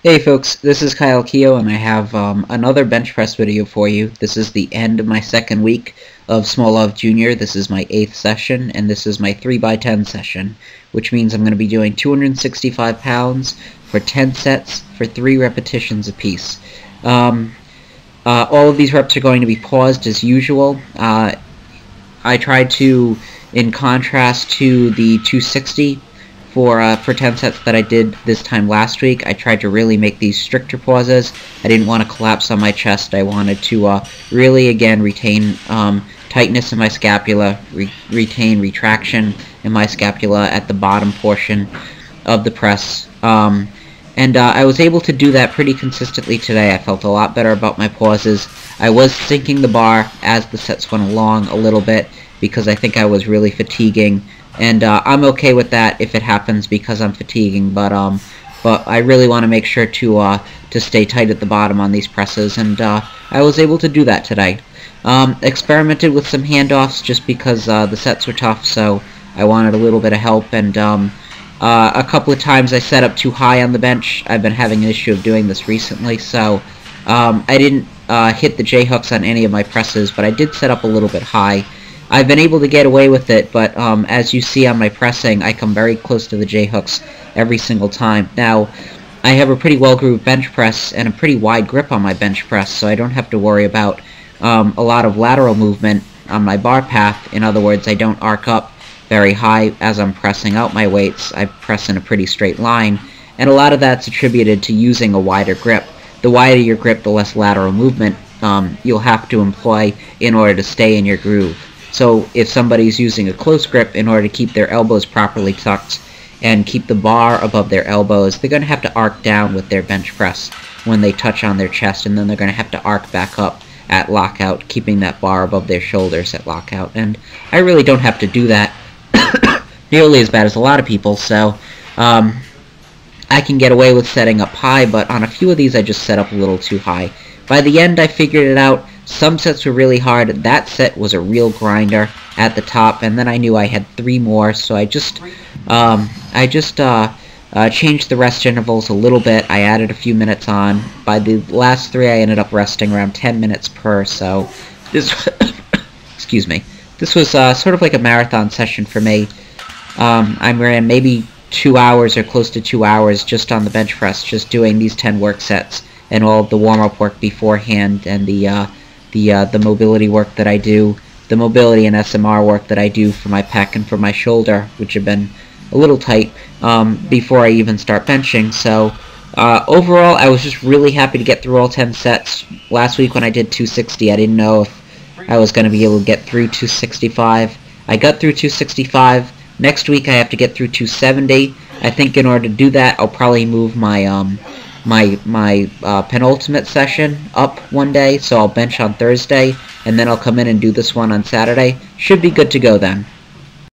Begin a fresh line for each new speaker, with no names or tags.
Hey folks, this is Keough, and I have another bench press video for you. This is the end of my second week of Smolov Jr. This is my 8th session, and this is my 3x10 session, which means I'm going to be doing 265 pounds for 10 sets for 3 repetitions apiece. All of these reps are going to be paused as usual. I tried to, in contrast to the 260 for 10 sets that I did this time last week, I tried to really make these stricter pauses. I didn't want to collapse on my chest. I wanted to really, again, retain tightness in my scapula, retain retraction in my scapula at the bottom portion of the press. I was able to do that pretty consistently today. I felt a lot better about my pauses. I was sinking the bar as the sets went along a little bit because I think I was really fatiguing. And I'm okay with that if it happens because I'm fatiguing, but I really want to make sure to stay tight at the bottom on these presses, and I was able to do that today. Experimented with some handoffs just because the sets were tough, so I wanted a little bit of help, and a couple of times I set up too high on the bench. I've been having an issue of doing this recently, so I didn't hit the J-hooks on any of my presses, but I did set up a little bit high. I've been able to get away with it, but as you see on my pressing, I come very close to the J-hooks every single time. Now, I have a pretty well-grooved bench press and a pretty wide grip on my bench press, so I don't have to worry about a lot of lateral movement on my bar path. In other words, I don't arc up very high as I'm pressing out my weights. I press in a pretty straight line, and a lot of that's attributed to using a wider grip. The wider your grip, the less lateral movement you'll have to employ in order to stay in your groove. So if somebody's using a close grip in order to keep their elbows properly tucked and keep the bar above their elbows, they're going to have to arc down with their bench press when they touch on their chest, and then they're going to have to arc back up at lockout, keeping that bar above their shoulders at lockout. And I really don't have to do that nearly as bad as a lot of people, so I can get away with setting up high, but on a few of these I just set up a little too high. By the end I figured it out. Some sets were really hard. That set was a real grinder at the top, and then I knew I had 3 more, so I just changed the rest intervals a little bit. I added a few minutes on. By the last 3, I ended up resting around 10 minutes per, so this excuse me. This was sort of like a marathon session for me. I ran maybe 2 hours or close to 2 hours just on the bench press, just doing these 10 work sets and all of the warm-up work beforehand, and the mobility work that I do, the mobility and SMR work that I do for my pec and for my shoulder, which have been a little tight before I even start benching. So overall, I was just really happy to get through all 10 sets. Last week when I did 260, I didn't know if I was going to be able to get through 265. I got through 265. Next week I have to get through 270. I think in order to do that, I'll probably move my penultimate session up one day, so I'll bench on Thursday, and then I'll come in and do this one on Saturday. Should be good to go then.